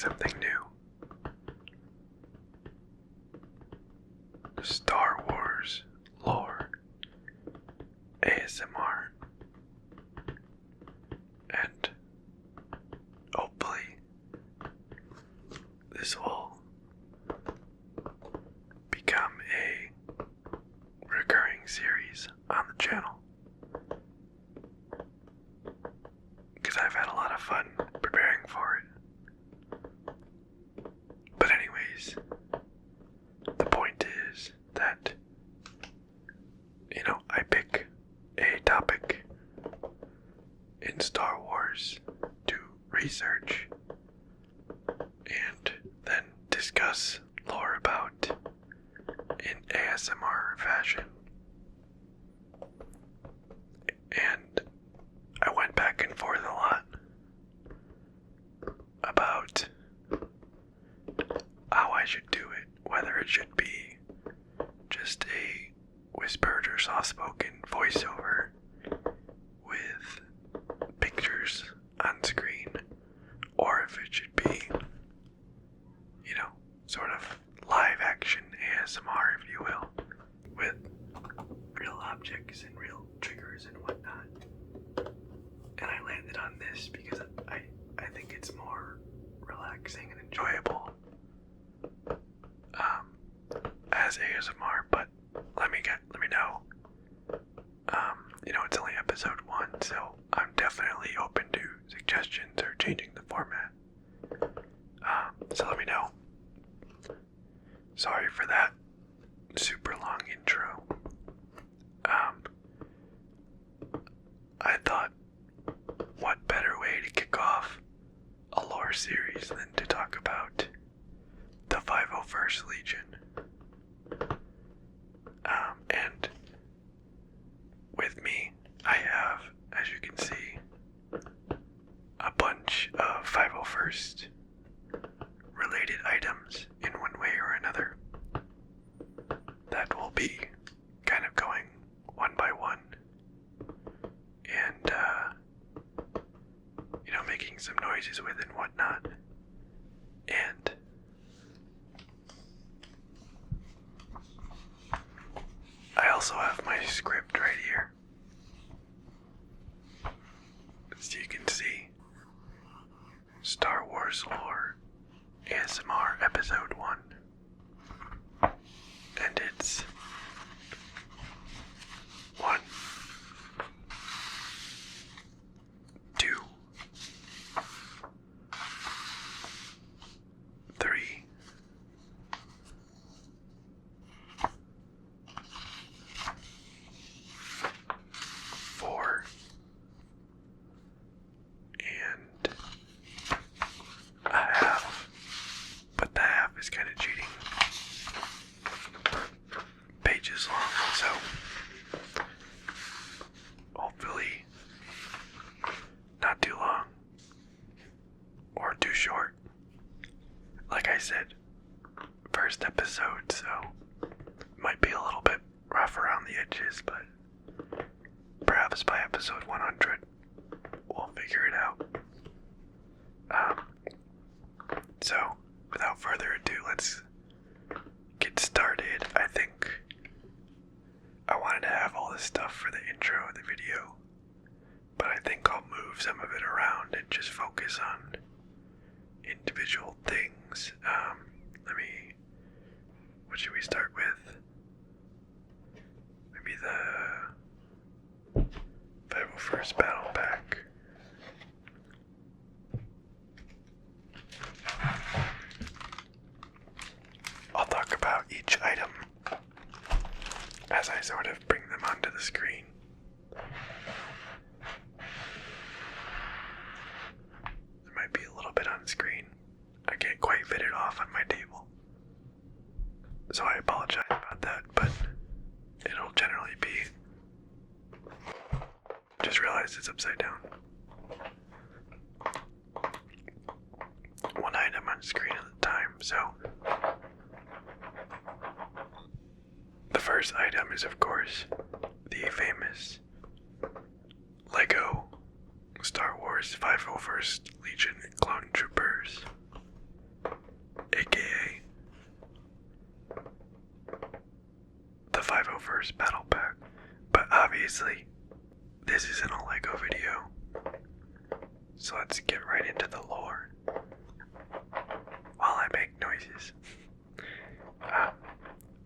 something new. Star Wars lore ASMR, and hopefully this will become a recurring series on the channel, because I've had a lot of fun preparing for it. But anyways, the point is that, I pick a topic in Star Wars to research and then discuss lore about in ASMR fashion. And I went back and forth a lot about how I should do it, whether it should be just a whispered or soft-spoken voiceover with pictures on screen, or if it should be, sort of live action ASMR, if you will, with real objects and real triggers and whatnot. And I landed on this because I think it's more relaxing and enjoyable as ASMR, but let me know. It's only episode 1, so I'm definitely open to suggestions or changing the format. So let me know. Sorry for that super long intro. I thought, what better way to kick off a lore series than to talk about the 501st Legion. And with me, I have, as you can see, a bunch of 501st related items in one way or another that will be kind of going one by one and making some noises with and whatnot. And I also have my script right here, as you can see. Star Wars lore ASMR episode 1, and it's 1, 2, 3, 4, and a half, but the half is kind of cheating. Pages long, so hopefully not too long or too short. Like I said, first episode, so might be a little bit rough around the edges, but perhaps by episode 100 we'll figure it out. So without further ado, let's get started. I think I wanted to have all this stuff for the intro of the video, but I think I'll move some of it around and just focus on individual things. What should we start with? Maybe the 501st Battle Pack. I'll talk about each item as I sort of bring them onto the screen. There might be a little bit on screen. I can't quite fit it off on my table, so I apologize about that, but it'll generally be. Just realized it's upside down. One item on screen at a time, so the first item is, of course, the famous Lego Star Wars 501st Legion Clone Troopers 501st Battle Pack. But obviously, this isn't a LEGO video, so let's get right into the lore while I make noises.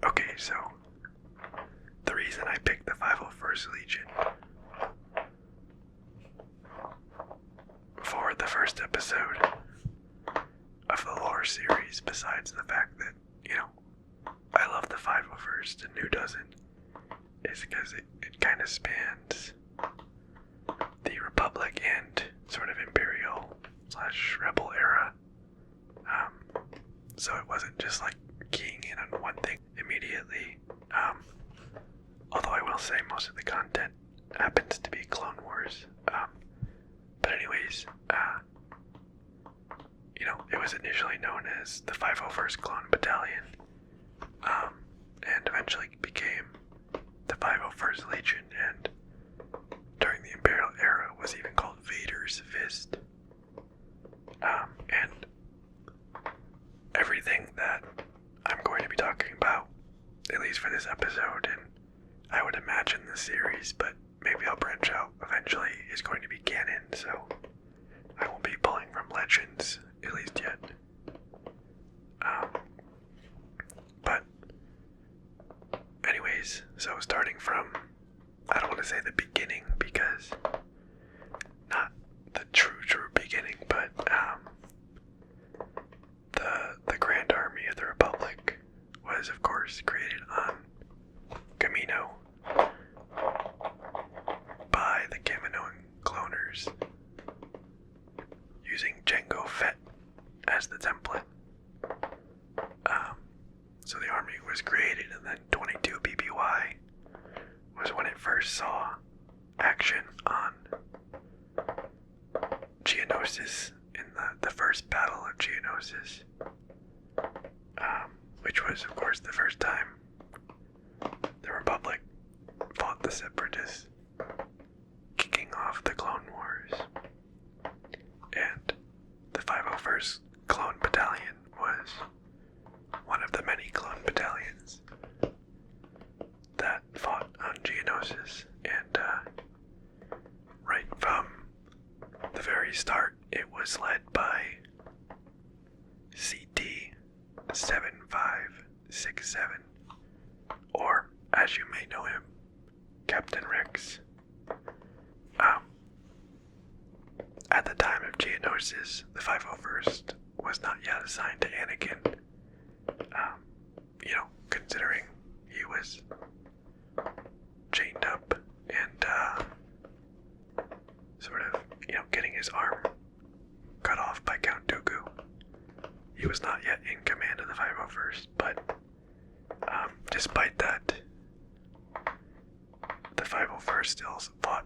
Okay, so the reason I picked the 501st Legion for the first episode of the lore series, besides the fact that, I love the 501st and who doesn't, is because it kind of spans the Republic and sort of Imperial / Rebel era. So it wasn't just like keying in on one thing immediately. Although I will say most of the content happens to be Clone Wars. But anyways, it was initially known as the 501st Clone Battalion, and eventually became the 501st Legion, and during the Imperial era was even called Vader's Fist. And everything that I'm going to be talking about, at least for this episode, and I would imagine the series, but maybe I'll branch out eventually, is going to be canon, so I won't be pulling from legends, at least yet. But anyways, so starting from, I don't want to say the beginning, because not the true beginning, but the Grand Army of the Republic was, of course, created on Kamino by the Kaminoan cloners, using Jango Fett as the template. So the army was created, and then 22 BBY was when it first saw action on Geonosis, in the first battle of Geonosis, which was, of course, the first time the Republic fought the Separatists, kicking off the Clone Wars. And the 501st Clone Battalion was one of the many clone battalions that fought on Geonosis, and right from the very start, it was led by CT-7567, or as you may know him, Captain Rex. At the time of Geonosis, the 501st was not yet assigned to Anakin, considering he was chained up and sort of, getting his arm cut off by Count Dooku. He was not yet in command of the 501st, but despite that, the 501st still fought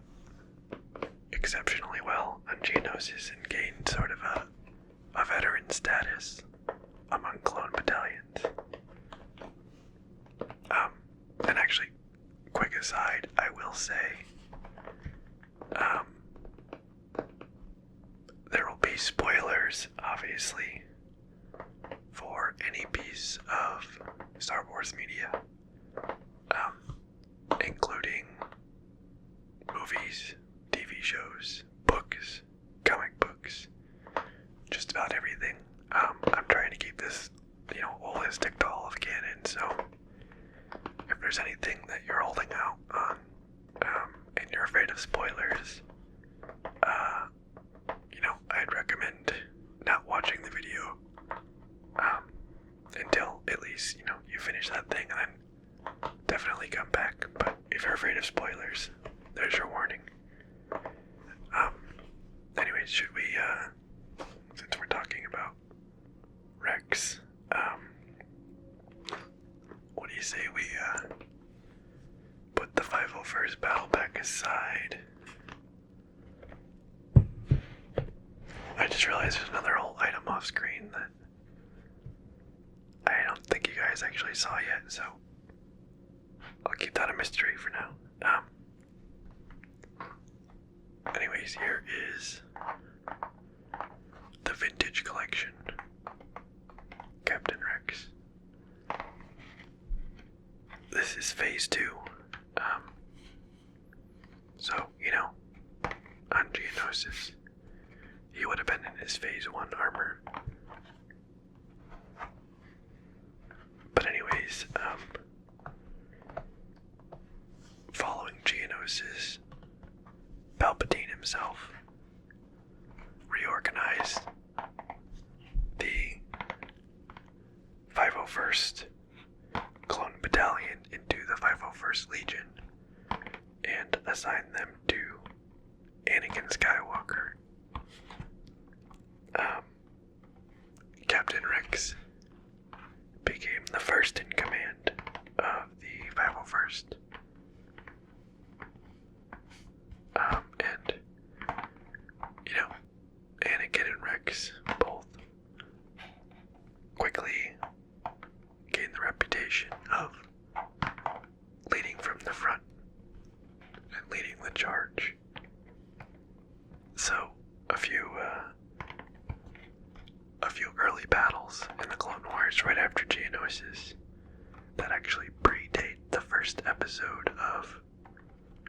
exceptionally well on Geonosis and gained sort of a veteran status among clone battalions. And actually, quick aside, I will say, there will be spoilers, obviously, for any piece of Star Wars media, including movies, TV shows, books, comic books, just about everything. I'm trying to keep this, holistic to all of canon, so if there's anything that you're holding out on, and you're afraid of spoilers, I'd recommend not watching the video, until at least, you finish that thing, and then definitely come back. But if you're afraid of spoilers, there's your warning. Anyways, should we, since we're talking about Rex, what do you say we, put the 501st Battle Pack aside? I just realized there's another whole item off screen that I don't think you guys actually saw yet, so I'll keep that a mystery for now. Anyways, here is the vintage collection. Captain Rex. this is phase 2. So, on Geonosis, he would have been in his phase 1 armor. But anyways, following Geonosis, Palpatine himself reorganized the 501st Clone Battalion into the 501st Legion and assigned them to Anakin Skywalker. Captain Rex became the first in command of the 501st. And, Anakin and Rex both quickly gained the reputation of leading from the front and leading the charge. So, a few early battles in the Clone Wars right after Geonosis that actually predate the first episode of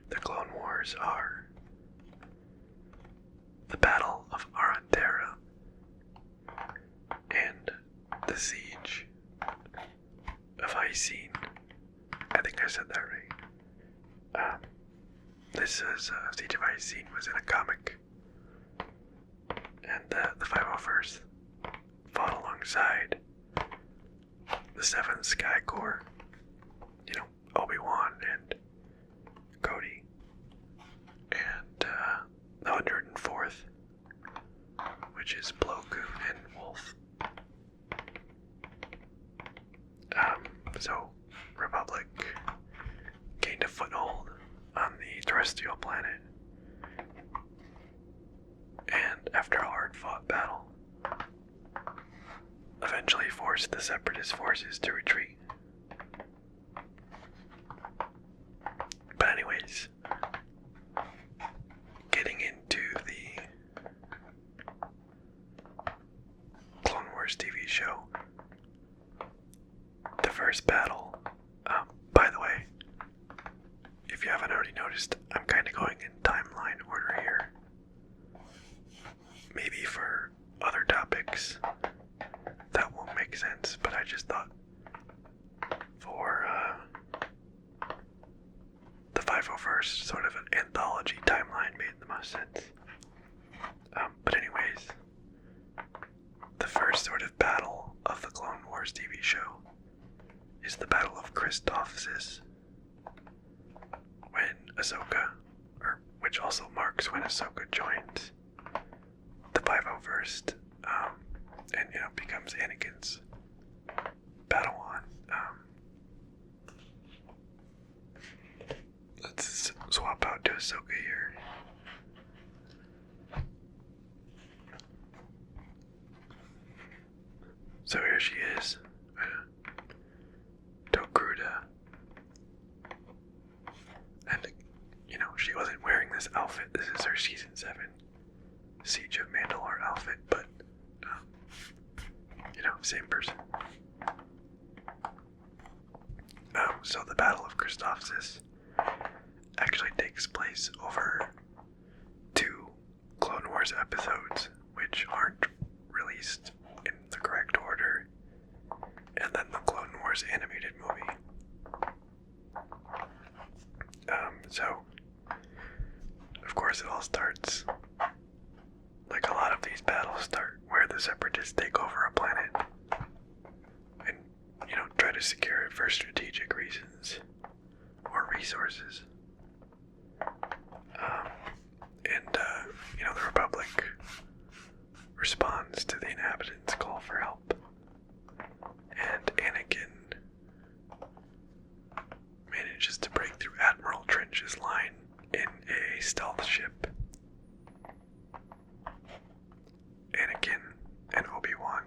the Clone Wars are the Battle of Arantera and the Siege of Icene. I think I said that right. This is Siege of Icene was in a comic, and the 501st fought alongside the 7th Sky Corps, Obi-Wan and Cody, and the 104th, which is Plo Koon and Wolf. So, Republic gained a foothold on the terrestrial planet, and after a hard-fought battle, eventually forced the Separatist forces to retreat. But anyways, getting into the Clone Wars TV show, the first battle, by the way, if you haven't already noticed, I'm kind of going in timeline order here. Maybe for other topics that won't make sense, but I just thought for the 501st, sort of an anthology timeline made the most sense. But anyways, the first sort of battle of the Clone Wars TV show is the Battle of Christophsis, when Ahsoka, which also marks when Ahsoka joins the 501st, and becomes Anakin's Padawan. Let's swap out to Ahsoka here. So here she is, Tokruta, and she wasn't wearing this outfit. This is her season 7 Siege of Mandalore outfit, but same person. So the Battle of Christophsis actually takes place over 2 Clone Wars episodes, which aren't released in the correct order, and then the Clone Wars animated movie. So, of course, it all starts, like a lot of these battles start, where the Separatists take over a planet and, try to secure it for strategic reasons or resources. The Republic responds to the inhabitants' call for help, and Anakin manages to break through Admiral Trench's line in a stealth ship. Anakin and Obi-Wan,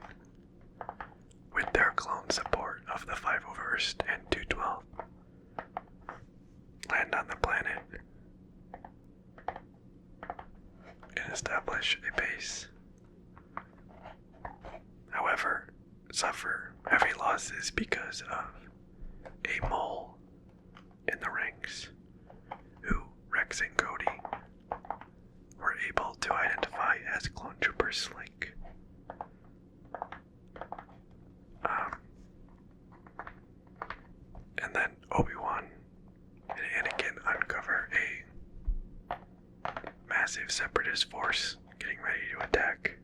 with their clone support of the 501st and 212, land on the planet and establish a base. However, suffer heavy losses because of a mole massive separatist force getting ready to attack,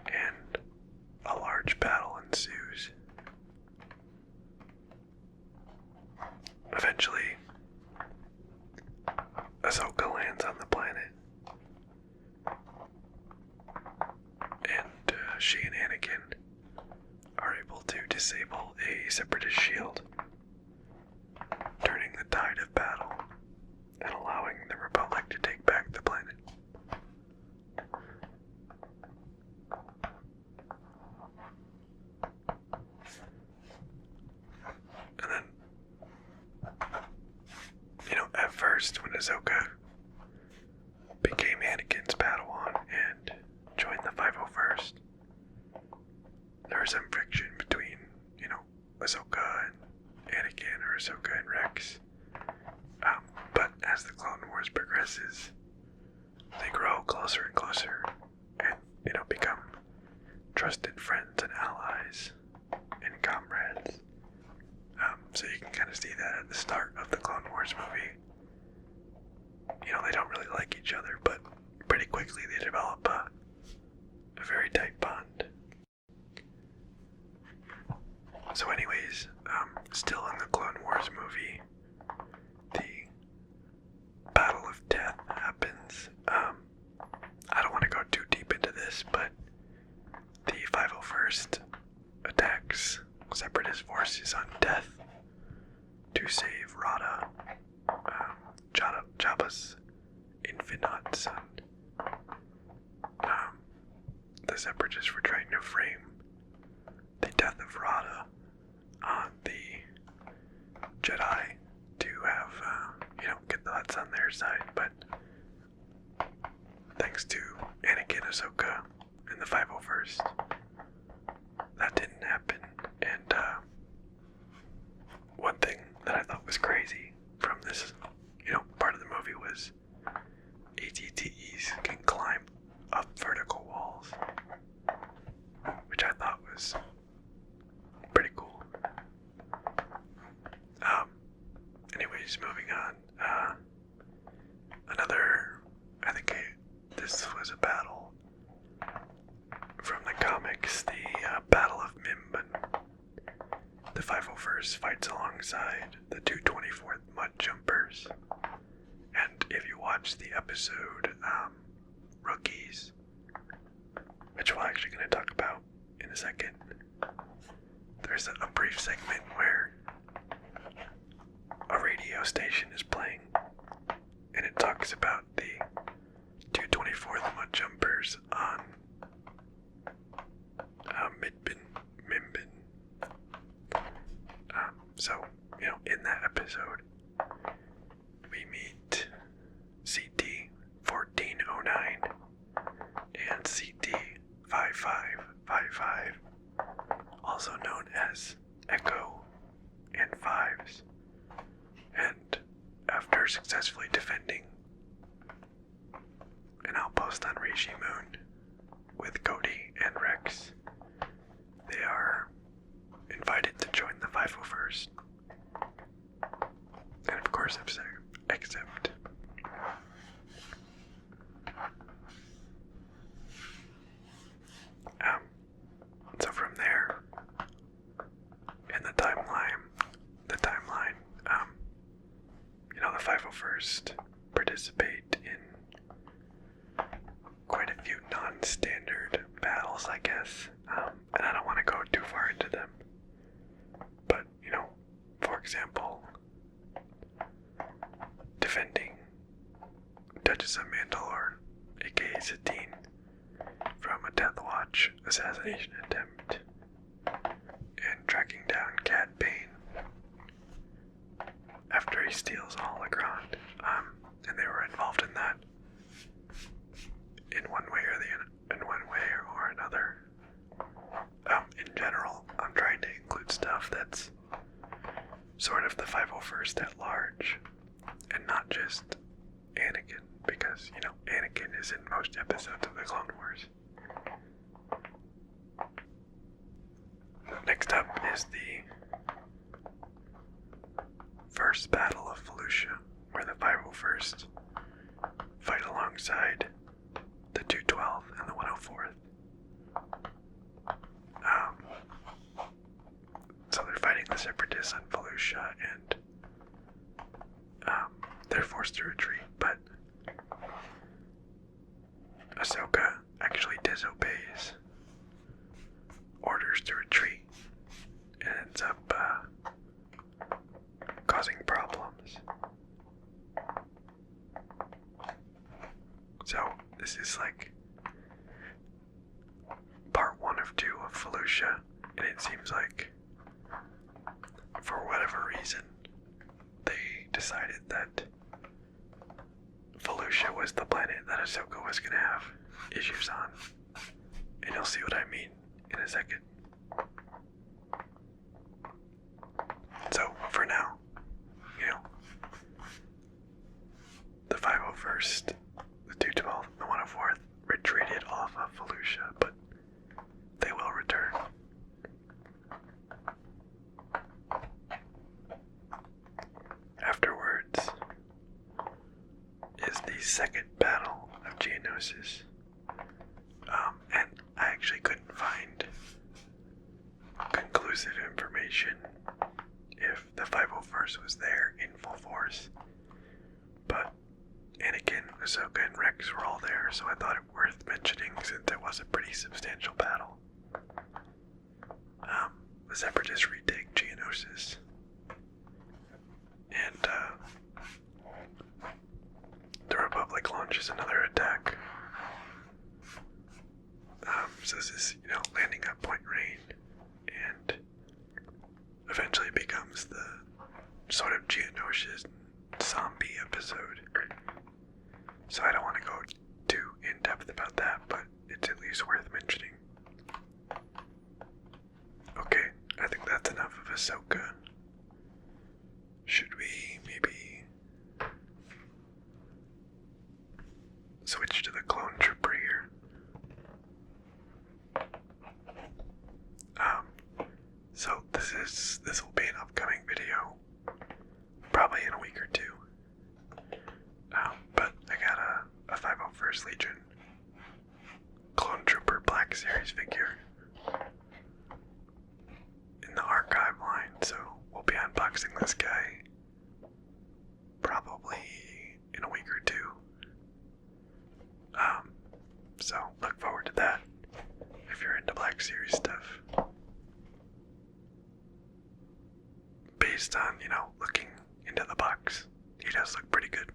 and a large battle ensues. Eventually, Ahsoka lands on the planet, and she and Anakin are able to disable a separatist shield, turning the tide of battle and allowing the Republic to take back the planet. And then, at first when Ahsoka became Anakin's Padawan and joined the 501st, there was some friction between, Ahsoka and Anakin, or Ahsoka and Rex. But as the Clone Wars progresses, they grow closer and closer and, become trusted friends and allies and comrades. So you can kind of see that at the start of the Clone Wars movie. They don't really like each other, but pretty quickly they develop a very tight bond. So anyways, still in the Clone Wars movie, the Battle of Death happens. I don't want to go too deep into this, but the 501st attacks Separatist forces on Death to save Rada, Jabba's Infinite son. The Separatists were trying to frame the death of Rada on the Jedi to have, get the Hutts on their side, but thanks to Anakin, Ahsoka, and the 501st, that didn't happen. And one thing that I thought was crazy from this, part of the movie was ATTEs can climb up vertical walls, which I thought was pretty cool. Anyways, moving on. This was a battle from the comics, the Battle of Mimban. The 501st fights alongside the 224th Mud Jumpers. And if you watch the episode Rookies, which we're actually going to talk about in a second, there's a brief segment where a radio station is playing, and it talks about the 224th Mud Jumpers on Mimban. So, in that episode, we meet CT-1409 and CT-5555, also known as Echo and Fives. And after successfully defending an outpost on Rishi Moon with Cody and Rex, they are invited to join the 501st. And of course, accept. So from there, in the timeline, the 501st participate in quite a few non-standard battles, I guess. And I don't want to go too far into them. But, for example, defending Duchess of Mandalore, aka Satine, from a Death Watch assassination attempt, and tracking down Cad Bane after he steals a holocron. And they were involved in that in one way or another. In general, I'm trying to include stuff that's sort of the 501st at large, and not just Anakin, because, Anakin is in most episodes of the Clone Wars. Next up is the first Battle of Felucia, where the 501st fight alongside alongside the 212th and the 104th. So they're fighting the Separatists on Felucia, and they're forced to retreat, but Ahsoka actually disobeys orders to retreat and ends up causing problems. So this is like part 1 of 2 of Felucia, and it seems like for whatever reason they decided that Felucia was the planet that Ahsoka was going to have issues on, and you'll see what I mean in a second. So for now, the 501st, the 212th, and the 104th retreated off of Felucia, but they will return. Afterwards is the second battle of Geonosis, and I actually couldn't find conclusive information if the 501st was there in full force, but Anakin, Ahsoka, and Rex were all there, so I thought it worth mentioning since it was a pretty substantial battle. The Separatists retake Geonosis, and the Republic launches another attack. So this is, landing at Point Rain, and eventually becomes the sort of Geonosis zombie episode. So I don't want to go too in-depth about that, but it's at least worth mentioning. Okay, I think that's enough of Ahsoka. Should we maybe switch to the clone trooper here? So this will be an upcoming video, probably in a week or 2. But I got a 501st Legion Clone Trooper Black Series figure in the archive line, so we'll be unboxing this guy probably in a week or 2. So look forward to that if you're into Black Series stuff. Based on, looking into the box, he does look pretty good.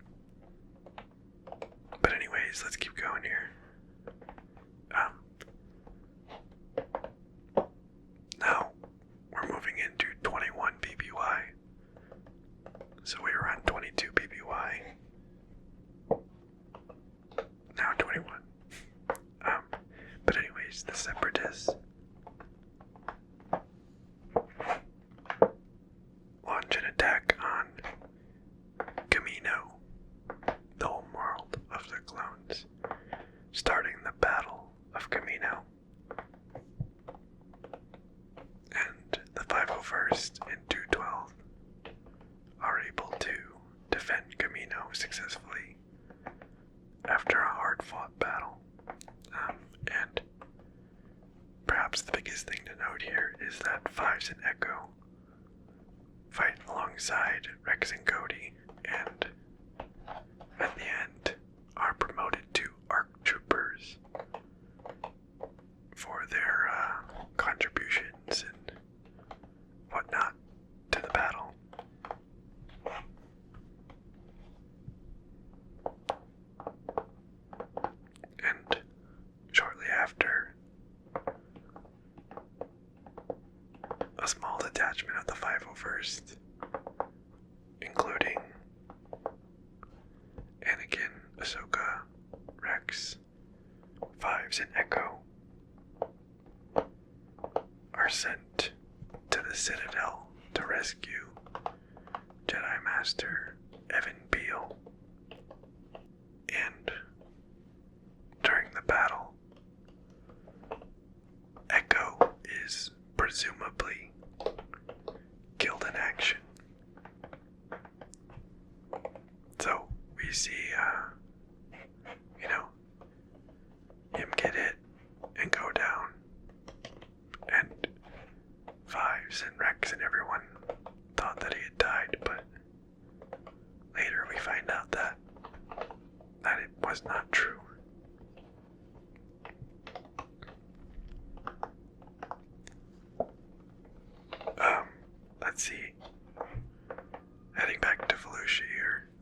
But anyways, let's keep going here. Now, we're moving into 21 BBY. So we were on 22 BBY. Now 21. But anyways, the Separatists launch an attack on Kamino, the homeworld of the clones, starting the Battle of Kamino. And the 501st and 212th are able to defend Kamino successfully after a hard-fought battle. And perhaps the biggest thing to note here is that Fives and Echo fight alongside Rex and Cody, and at the end are promoted to ARC Troopers for their contributions and whatnot to the battle. And shortly after, a small detachment of the 501st, including Anakin, Ahsoka, Rex, Fives, and Echo, are sent to the Citadel to rescue Jedi Master Evan Beale. And during the battle, Echo is presumably killed in action. So we see,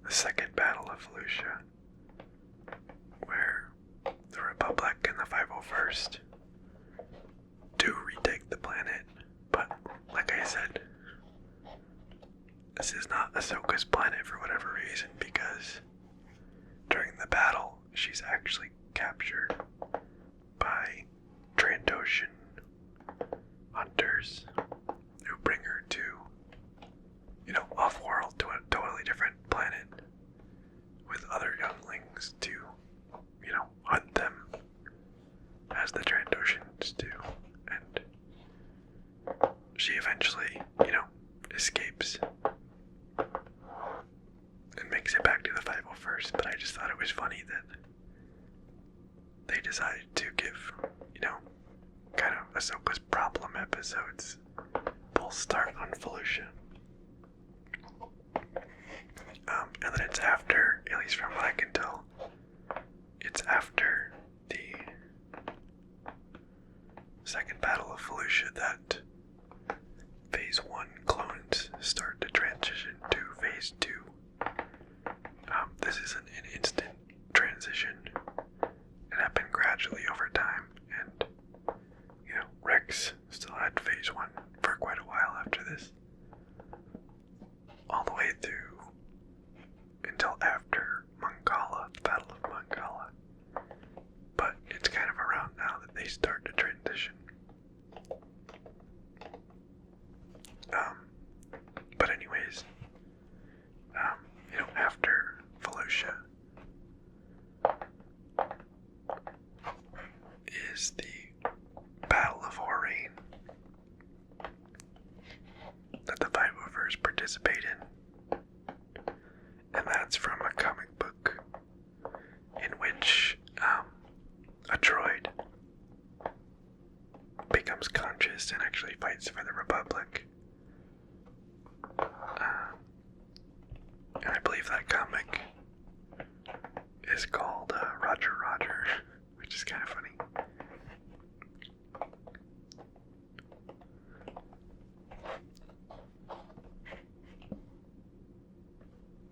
the Second Battle of Felucia, where the Republic and the 501st do retake the planet, but like I said, this is not Ahsoka's planet for whatever reason, because during the battle, she's actually captured by Trandoshan hunters who bring her to, off-world, to a totally different planet with other younglings to, hunt them as the Trandoshans do. And she eventually, escapes and makes it back to the 501st, but I just thought it was funny that they decided to give, kind of Ahsoka's problem episodes full start on Felucia. And then it's after, at least from what I can tell, it's after the Second Battle of Felucia that Phase 1 clones start to transition to Phase 2. This isn't an instant transition. It happened gradually over time, and, Rex still had Phase 1 for quite a while after this. All the way through until after Mongala, the Battle of Mongala. But it's kind of around now that they start to transition. But anyways, after Felucia is the Battle of Horain that the 501st participate in. And that's from a comic book in which a droid becomes conscious and actually fights for the Republic. And I believe that comic is called Roger Roger, which is kind of funny.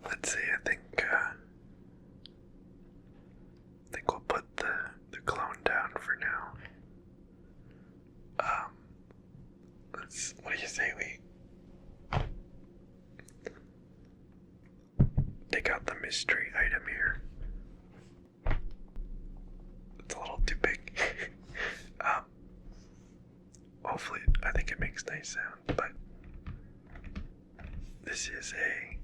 Let's see, I think we'll put the clone down for now. What do you say we take out the mystery item here? It's a little too big. Hopefully, I think it makes nice sound, but this is a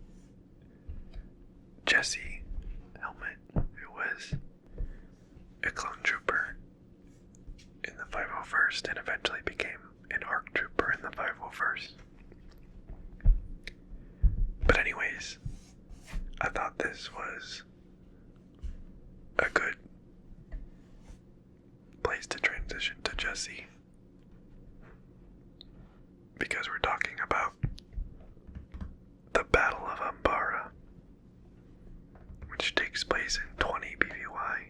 Jesse helmet, who was a clone trooper in the 501st and eventually became an ARC trooper in the 501st. But anyways, I thought this was a good place to transition to Jesse, because we're talking about the Battle of Umbara, which takes place in 20 BBY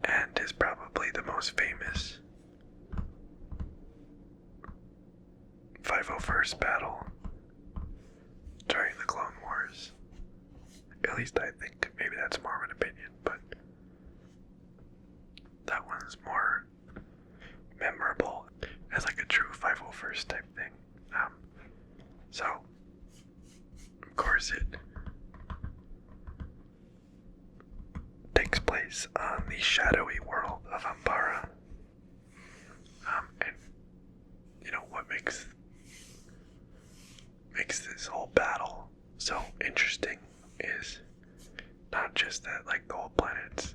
and is probably the most famous 501st battle during the Clone Wars. At least I think. Maybe that's more of an opinion, but that one's more memorable as like a true 501st type thing. So, of course, it takes place on the shadowy world of Umbara. And what makes this whole battle so interesting is not just that the whole planet's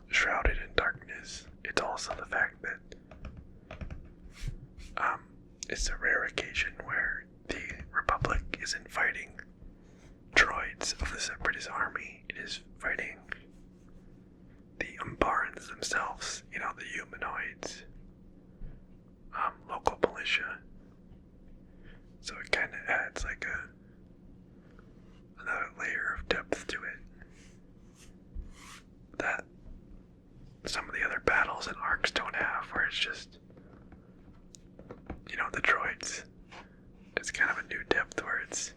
shrouded in darkness. It's also the fact that it's a rare occasion where the Republic isn't fighting droids of the Separatist army. It is fighting the Umbarans themselves, the humanoids, local militia. So it kind of adds another layer of depth to it that some of the other battles and arcs don't have, where it's just, the droids. It's kind of a new depth where it's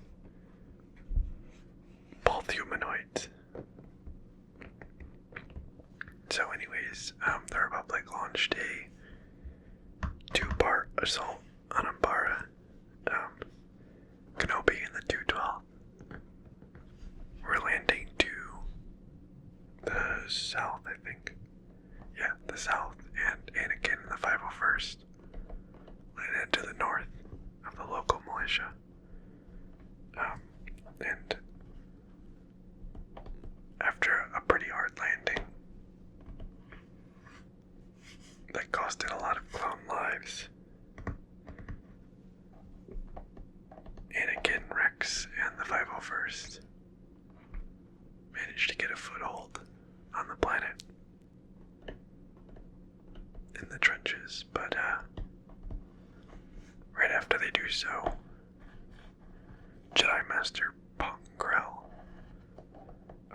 501st managed to get a foothold on the planet in the trenches, but right after they do so, Jedi Master Pongrel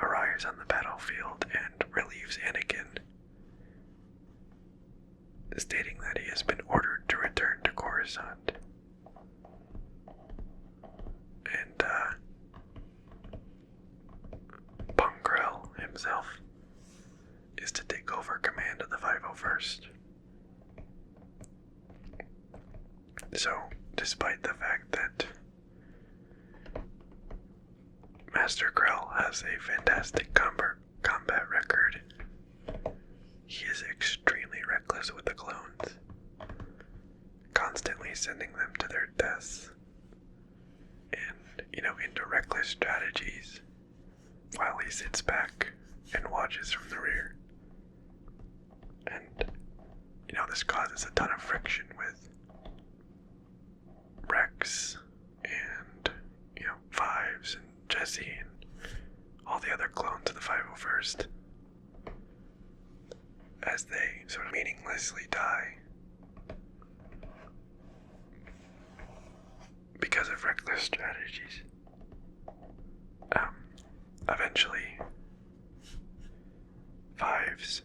arrives on the battlefield and relieves Anakin, stating that he has been ordered to return to Coruscant. And Pongrel himself is to take over command of the 501st. So, despite the fact that Master Grell has a fantastic combat record, he is extremely reckless with the clones, constantly sending them to their deaths, and, into reckless strategies, while he sits back and watches from the rear. And, this causes a ton of friction with Rex and, Fives and Jesse and all the other clones of the 501st, as they sort of meaninglessly die because of reckless strategies. Eventually, Fives,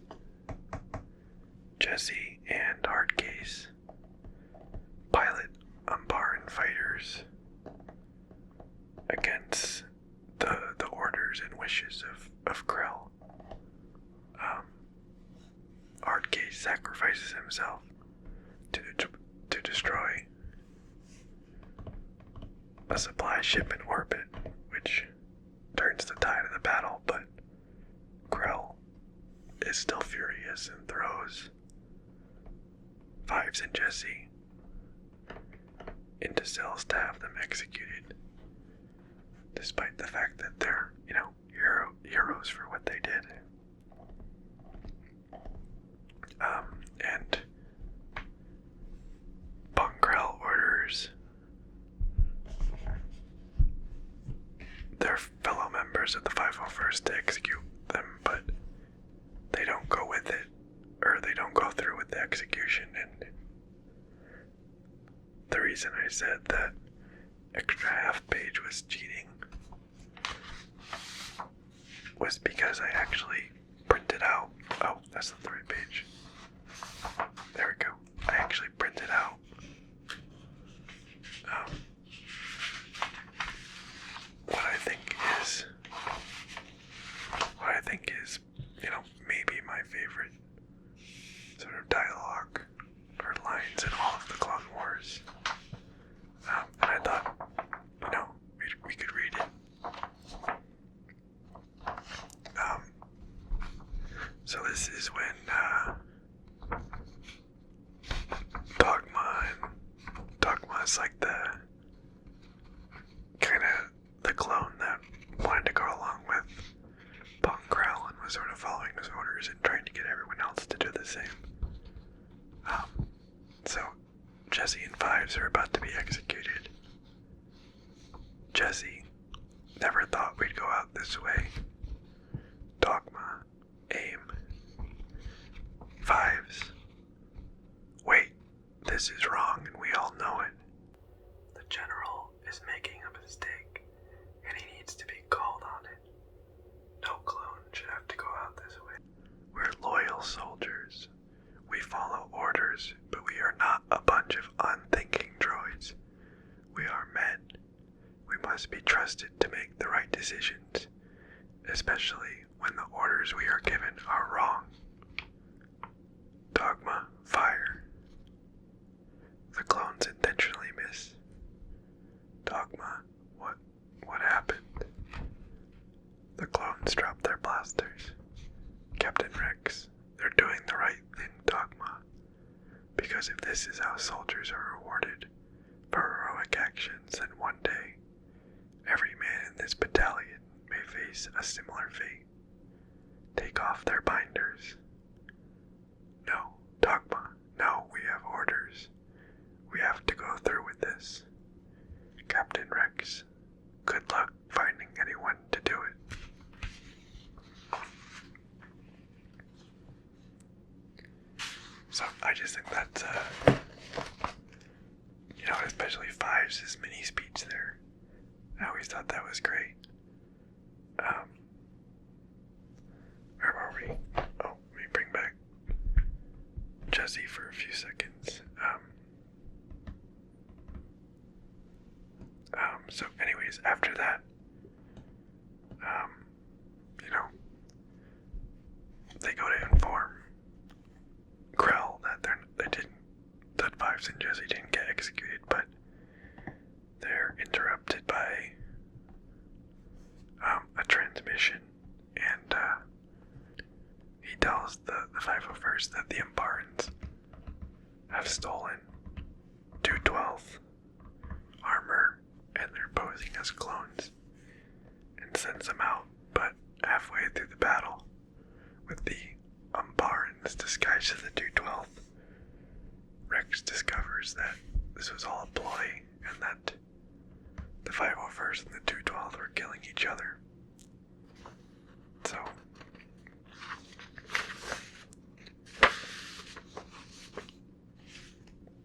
Jesse, and Hardcase pilot Umbaran fighters against the orders and wishes of Krell. Hardcase sacrifices himself to destroy a supply ship in orbit, which turns the tide of the battle, but Krell is still furious and throws Fives and Jesse into cells to have them executed, despite the fact that they're, heroes for what they did. And Pongrel orders their fellow members of the 501st to execute them, but they don't go with it, or they don't go through with the execution. And the reason I said that extra half page was cheating was because I actually printed out, that's not the right page. There we go. I actually printed out what I think is, maybe my favorite sort of dialogue or lines in all of the Clone Wars. And I thought, we could read it. So this is when Dogma is like the kind of the clone that wanted to go along with Pongrel and was sort of following his orders and trying to get everyone else to do the same. So Jesse and Fives are about to be executed. Jesse never thought we'd go out this way. Dogma, aim. Fives, wait, this is wrong and we all know it. The general is making a mistake and he needs to be called on it. No clone should have to go out this way. We're loyal soldiers. We follow orders, but we are not a bunch of unthinking droids. We are men. We must be trusted to make the right decisions, especially when the orders we are given are wrong. Dogma, fire. The clones intentionally miss. Dogma, what happened? The clones drop their blasters. Captain Rex, they're doing the right thing, Dogma. Because if this is how soldiers are rewarded for heroic actions, then one day, every man in this battalion may face a similar fate. Take off their binders. No, Dogma, no, we have orders. We have to go through with this. Captain Rex, good luck finding anyone to do it. So I just think that's, especially Fives' mini speech there. I always thought that was great. Where were we? Oh, let me bring back Jesse for a few seconds. So anyways, after that, they go to inform Krell that Fives and Jesse didn't get executed, but they're interrupted by a transmission, and he tells the 501st that the Umbarans have stolen 212 armor and they're posing as clones, and sends them out. But halfway through the battle, with the Umbarans disguised as the 212, Rex discovers that this was all a ploy and that the 501st and the 212 were killing each other. So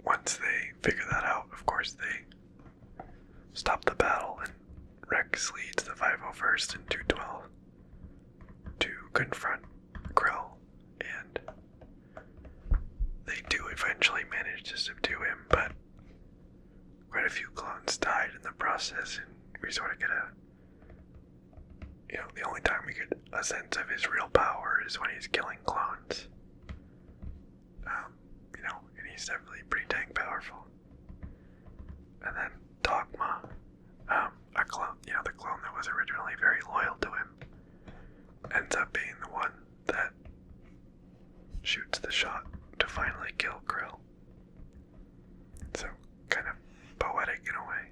once they figure that out, of course they stop the battle, and Rex leads the 501st and 212 to confront Krell, and they do eventually manage to subdue him, but quite a few clones died in the process, and we sort of get the only time we get a sense of his real power is when he's killing clones. And he's definitely pretty dang powerful. And then Dogma, a clone, the clone that was originally very loyal to him, ends up being the one that shoots the shot to finally kill Krell. So, kind of poetic in a way.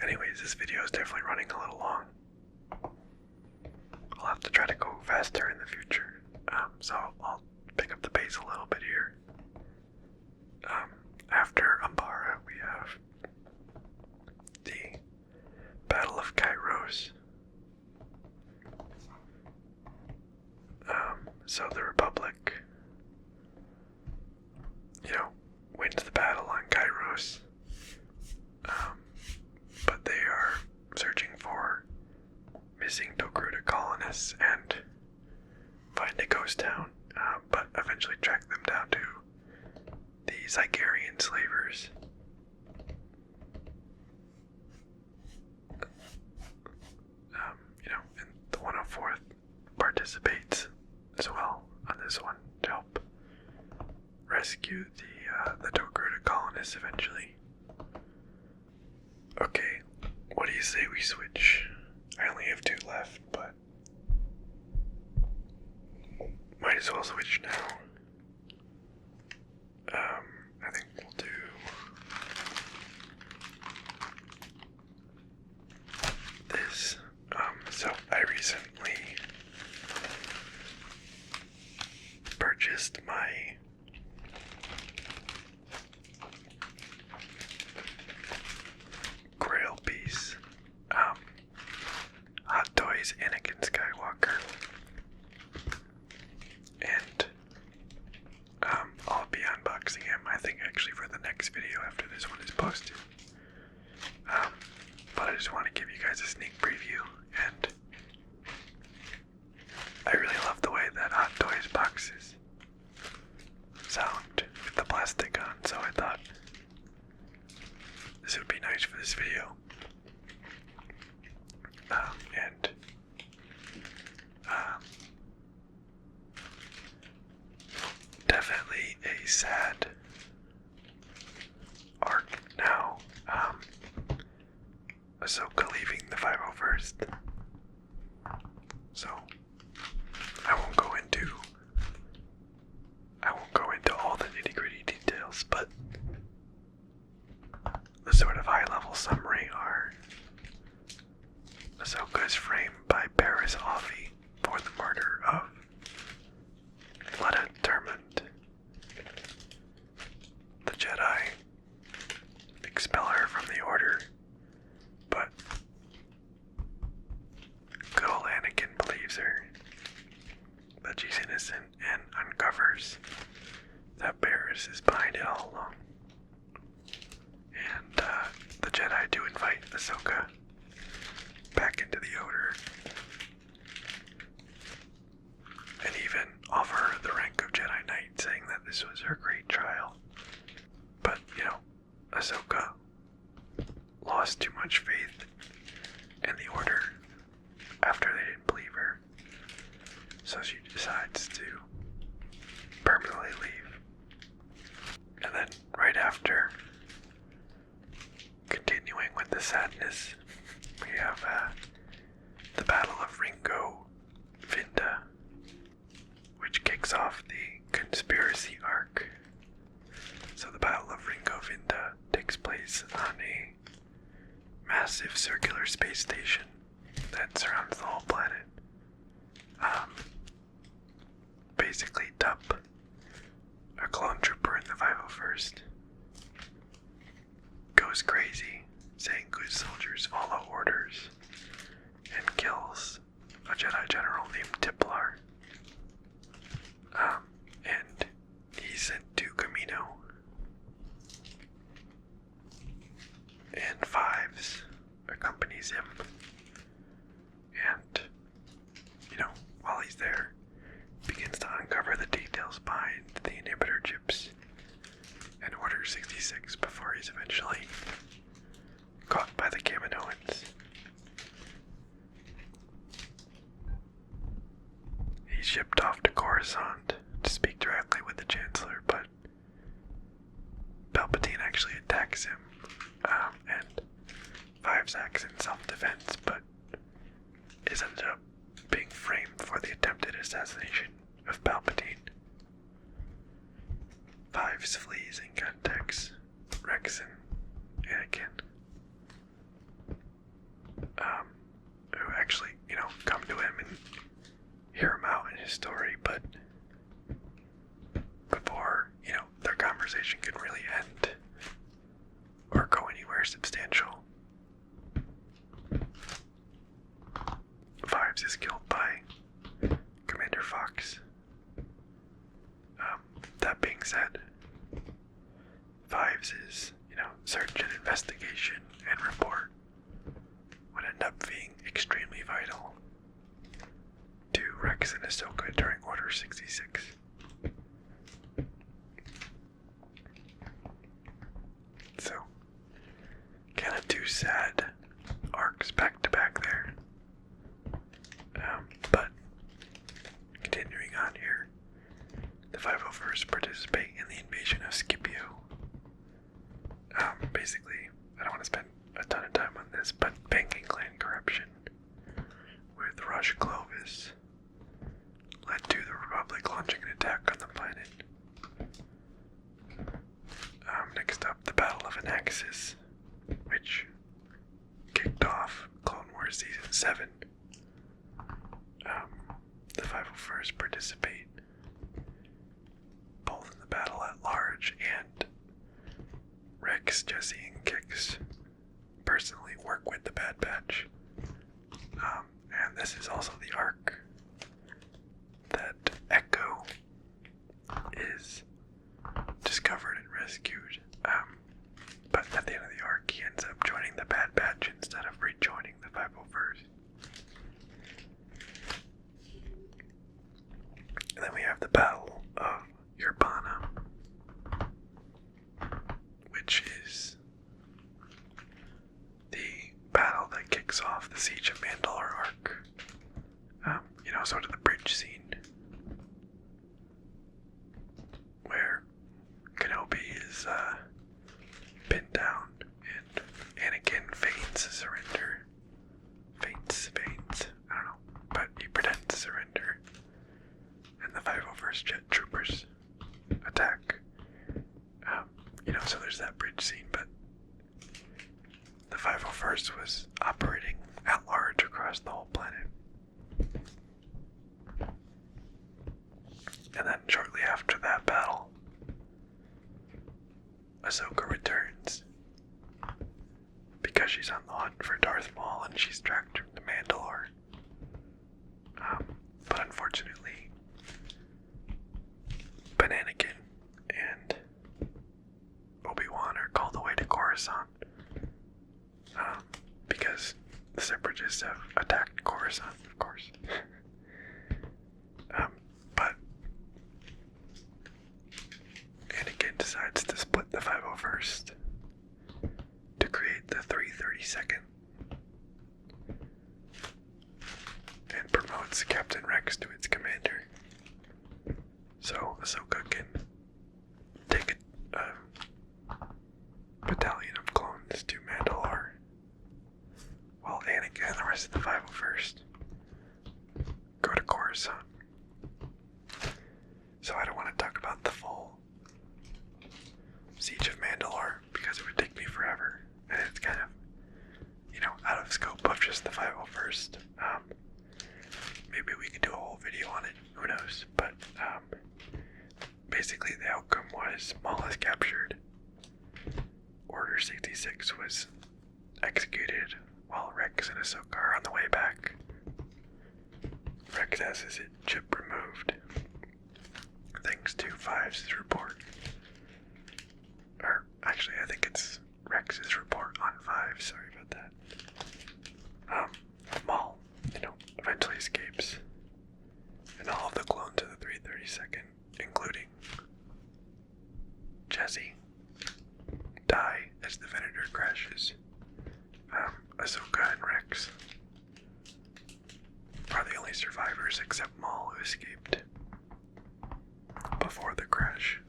Anyways, this video is definitely running a little long. I'll have to try to go faster in the future. So I'll pick up the pace a little bit here. After Umbara, we have the Battle of Kairos. So the Republic, wins the battle on Kairos. But they are searching for missing Togruta colonists and find a ghost town, but eventually track them down to the Zygarian slavers. And the 104th participates as well on this one to help rescue the Togruta colonists eventually. Okay, what do you say we switch? I only have 2 left, but might as well switch now. I think we'll do this. So I recently purchased my Grail piece. Hot Toys Anakin Skywalker. And I'll be unboxing him, I think, actually for the next video after this one is posted. But I just want to give you guys a sneak preview, and I really love the way that Hot Toys boxes sound with the plastic on, so I thought this would be nice for this video. And definitely a sad arc now. Ahsoka leaving the 501st. So I won't go into all the nitty-gritty details, but the sort of high-level summary are: Ahsoka is framed by Paris Offee for the murder of Letta Dermond, the Jedi Force is behind it all along. And the Jedi do invite Ahsoka back into the Order, and even offer her the rank of Jedi Knight, saying that this was her great trial. But, Ahsoka lost too much faith in the Order after they didn't believe her, so she decides to permanently leave. And then, right after, continuing with the sadness, we have the Battle of Ringo Vinda, which kicks off the conspiracy arc. So the Battle of Ringo Vinda takes place on a massive circular space station that surrounds the whole planet. Basically, Tup, a clone trooper in the 501st, goes crazy, saying good soldiers follow orders, and kills a Jedi general named Tiplar. And he's sent to Kamino. And Fives accompanies him. And, while he's there, begins to uncover the details behind the inhibitor chips and Order 66 before he's eventually caught by the Kaminoans. He's shipped off to Coruscant to speak directly with the Chancellor, but Palpatine actually attacks him, and Fives acts in self-defense, but is ended up being framed for the attempted assassination of Palpatine. Fives flees and contacts Rex and Anakin, who actually, come to him and hear him out in his story, but before, their conversation can really end or go anywhere substantial, Fives is killed by Commander Fox. That being said, Fives' search and investigation and report would end up being extremely vital to Rex and Ahsoka during Order 66. So, kind of two sad arcs back to back there. But, continuing on here, the 501st participate in the invasion of Scipio. Basically, I don't want to spend a ton of time on this, but banking clan corruption with Rush Clovis led to the Republic launching an attack on the planet. Next up, the Battle of Anaxis, which kicked off Clone Wars Season 7. The 501st participate both in the battle at large and Rex, Jesse, and Kix personally work with the Bad Batch. And this is also the arc that Echo is discovered and rescued. But at the end of the arc, he ends up joining the Bad Batch instead of rejoining the 501st. And then we have the Battle of Urbana, which is the battle that kicks off the Siege of Mandalore arc. Sort of the bridge scene where Kenobi is pinned down and Anakin feigns surrender. Feigns, I don't know, but he pretends to surrender. And the 501st Jet Troopers attack. So there's that bridge scene, but the 501st was operating at large across the whole planet. And then shortly after that battle, Ahsoka returns because she's on the hunt for Darth Maul and she's tracked him to Mandalore. But unfortunately, Anakin and Coruscant, of course. But Anakin decides to split the 501st to create the 332nd and promotes Captain Rex to its commander. So Ahsoka can take a battalion of clones to Mandalore, while Anakin and the rest of the 501st go to Coruscant. So I don't want to talk about the full Siege of Mandalore because it would take me forever, and it's kind of, out of scope of just the 501st. Maybe we could do a whole video on it, who knows, but basically the outcome was Maul is captured, Order 66 was executed, while Rex and Ahsoka are on the way back. Rex has his chip removed, thanks to Five's report. Or, actually, I think it's Rex's report on Five, sorry about that. Maul, eventually escapes, and all of the clones of the 332nd, including Jesse, die as the Venator crashes. Ahsoka and Rex are the only survivors except Maul, who escaped before the crash.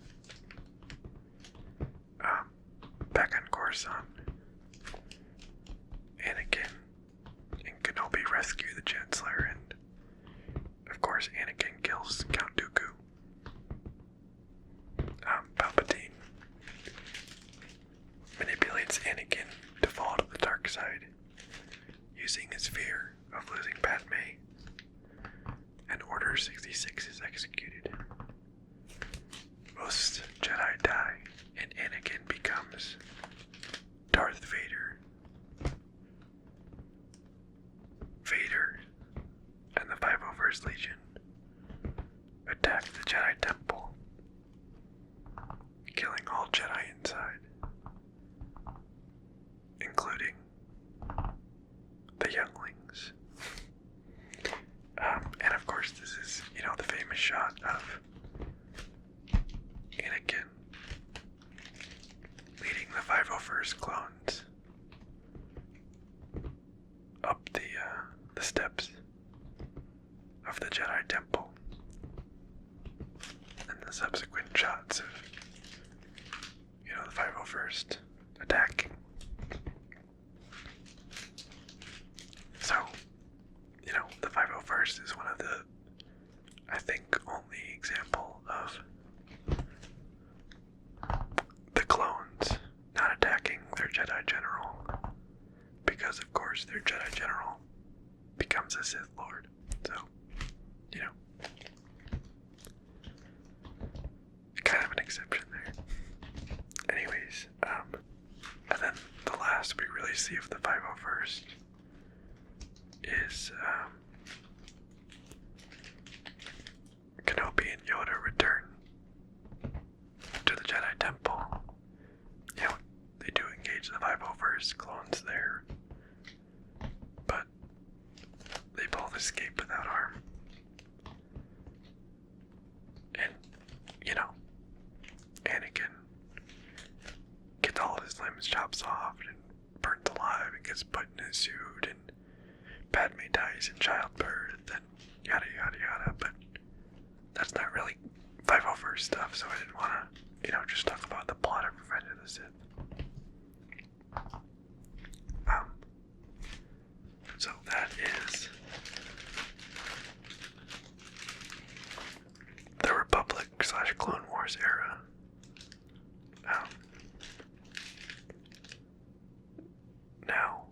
Back on Coruscant, Anakin and Kenobi rescue the Chancellor, and of course Anakin kills Count Dooku. Palpatine manipulates Anakin to fall to the dark side, using his fear of losing Padme, and Order 66 is executed. Most Jedi die, and Anakin becomes Darth Vader. Vader and the 501st Legion attack the Jedi Temple, killing all Jedi inside, including the younglings. And of course this is, the famous shot of Anakin leading the 501st clones up the steps of the Jedi Temple, and the subsequent shots of, the 501st attacking. So, the 501st is one of the, I think, only example of the clones not attacking their Jedi General, because of course their Jedi General becomes a Sith Lord. So, kind of an exception there. Anyways, and then the last we really see of the 501st is Kenobi and Yoda return to the Jedi Temple. They do engage the 501st clones there, but they both escape without harm. And, Anakin gets all of his limbs chopped off and burnt alive and gets put in his suit, and Padme dies in childbirth, and yada yada yada, but that's not really 501st stuff, so I didn't want to, just talk about the plot of Revenge of the Sith. So that is the Republic/Clone Wars era. Now,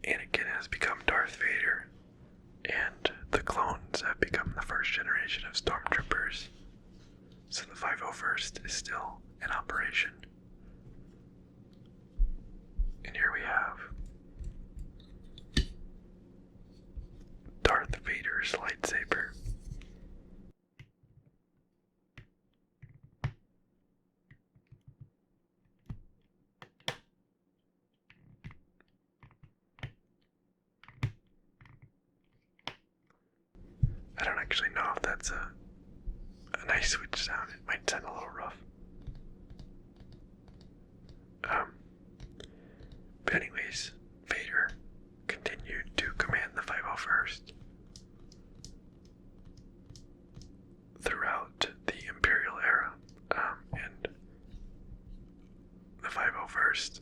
Anakin has become Darth Vader, and the clones have become the first generation of stormtroopers, so the 501st is still in operation. And here we have Darth Vader's lightsaber. actually know if that's a nice switch sound. It might sound a little rough. But anyways, Vader continued to command the 501st throughout the Imperial era, and the 501st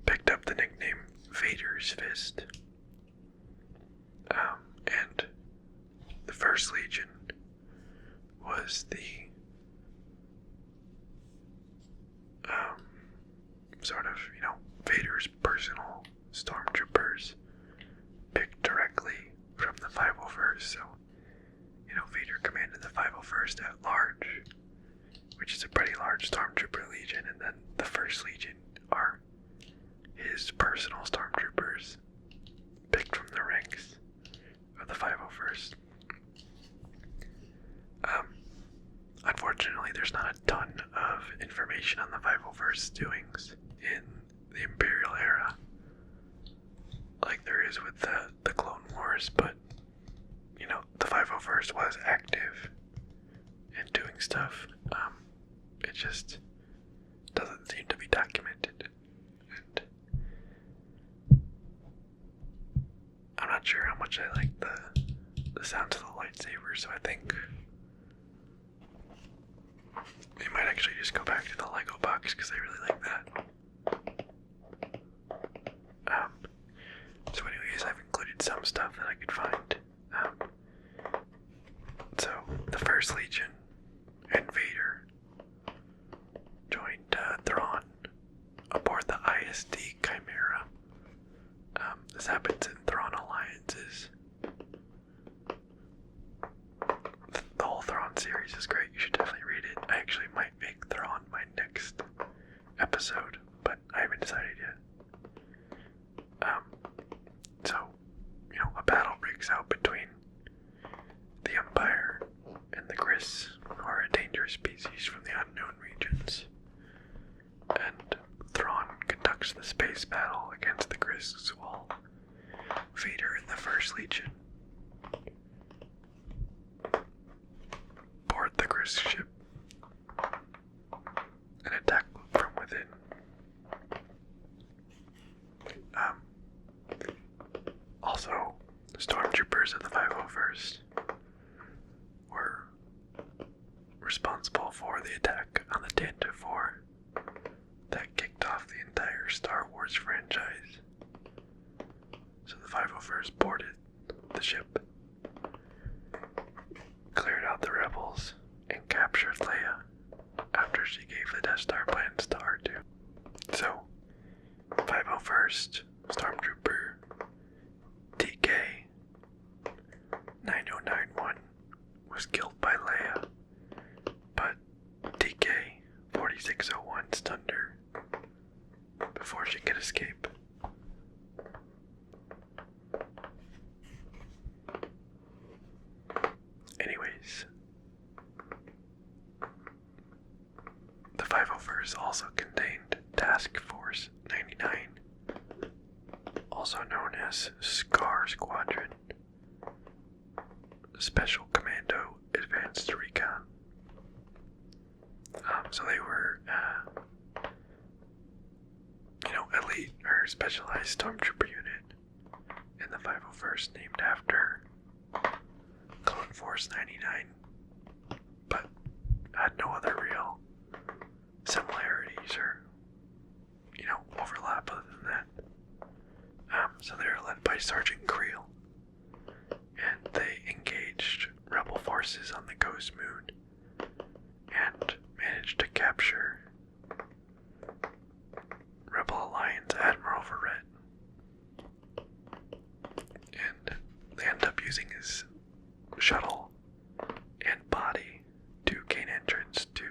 picked up the nickname Vader's Fist, and the First Legion was the sort of, Vader's personal stormtroopers picked directly from the 501st. So, Vader commanded the 501st at large, which is a pretty large stormtrooper legion, and then the First Legion are his personal stormtroopers picked from the ranks of the 501st. Unfortunately, there's not a ton of information on the 501st's doings in the Imperial era, like there is with the Clone Wars, but, the 501st was active and doing stuff. It just doesn't seem to be documented, and I'm not sure how much I like the sounds of the lightsaber, so I think we might actually just go back to the Lego box because I really like that. So anyways, I've included some stuff that I could find. So the First Legion and Vader joined Thrawn aboard the ISD Chimera. This happens in Thrawn Alliances. The whole Thrawn series is great. You should definitely read it. I actually might make Thrawn my next episode, but I haven't decided yet. So, a battle breaks out between the Empire and the Gris, who are a dangerous species from the unknown regions. And Thrawn conducts the space battle against the Gris while Vader and the First Legion board the Gris ship and attack from within. Also, the stormtroopers of the 501st were responsible for the attack on the Tantive 4 that kicked off the entire Star Wars franchise. So the 501st boarded the ship, cleared out the rebels, and captured Leia after she gave the Death Star plans to R2. So, 501st Stormtrooper TK 9091 was killed by Leia, but TK 4601 stunned her before she could escape. Anyways, the 501st also contained Task Force 99, also known as SCAR Squadron, Special Commando Advanced Recon. So they were, elite or specialized stormtrooper unit in the 501st, named after Clone Force 99, but had no other real similarities or, overlap other than that. So they were led by Sergeant Creel, and they engaged rebel forces on the Ghost Moon and managed to capture Rebel Alliance Admiral Verret. And they end up using his shuttle and body to gain entrance to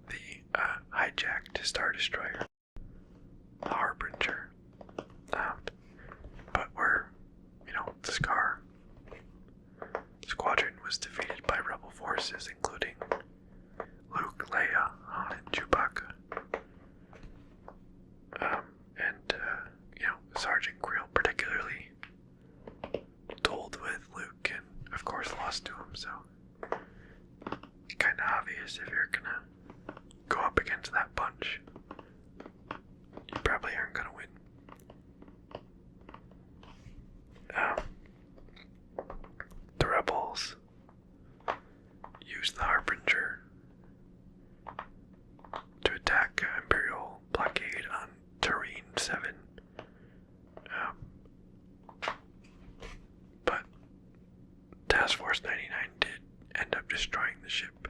the hijacked Star Destroyer, the Harbinger. But where, the SCAR Squadron was defeated by rebel forces, including Luke, Leia, Han, and Chewbacca. And Sergeant Creel particularly curious if you're gonna go up against that bunch. You probably aren't gonna win. The rebels use the Harbinger to attack Imperial blockade on Terrain 7. But Task Force 99 did end up destroying the ship,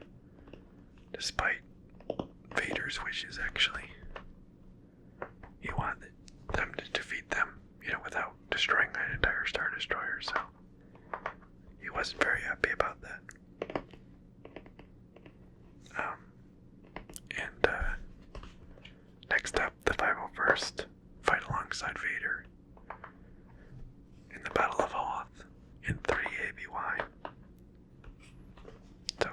despite Vader's wishes, actually. He wanted them to defeat them, without destroying an entire Star Destroyer, so he wasn't very happy about that. Next up, the 501st fight alongside Vader in the Battle of Hoth in 3 ABY. So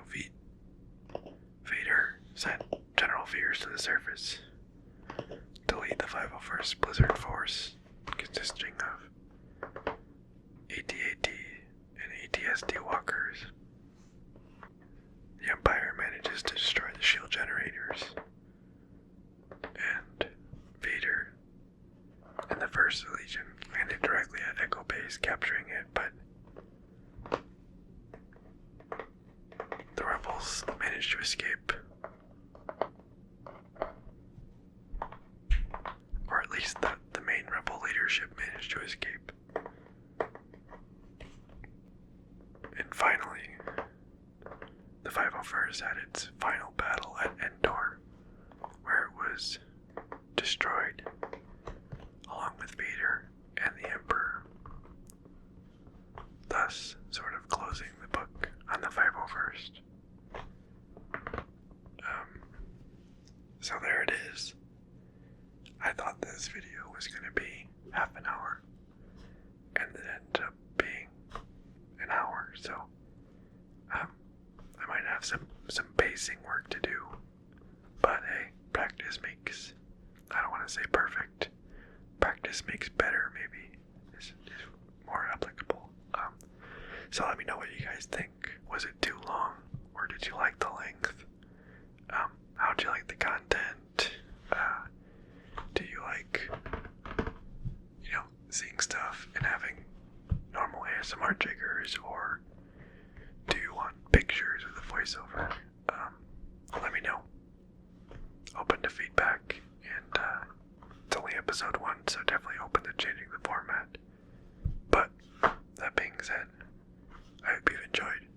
Vader sent General Veers to the surface to lead the 501st Blizzard Force, consisting of AT-AT and AT-ST walkers. The Empire manages to destroy the shield generators, and Vader and the First Legion landed directly at Echo Base, capturing it, but the rebels managed to escape. Or at least the main rebel leadership managed to escape. And finally, the 501st had its final battle at Endor, where it was destroyed, along with Vader and the Emperor, thus sort of closing the book on the 501st. So there it is. I thought this video was going to be half an hour, and it ended up being an hour, so I might have some pacing work to do, but hey, practice makes, I don't want to say perfect, practice makes better, maybe, is more applicable. So let me know what you guys think. Was it too long, or did you like the length? How'd you like the content? Do you like, seeing stuff and having normal ASMR triggers, or do you want pictures with a voiceover? Let me know. Open to feedback, and it's only episode 1, so definitely open to changing the format. But that being said, I hope you've enjoyed.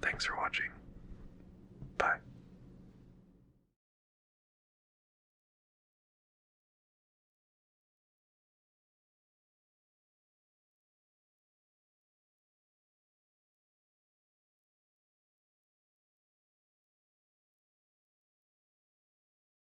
Thanks for watching.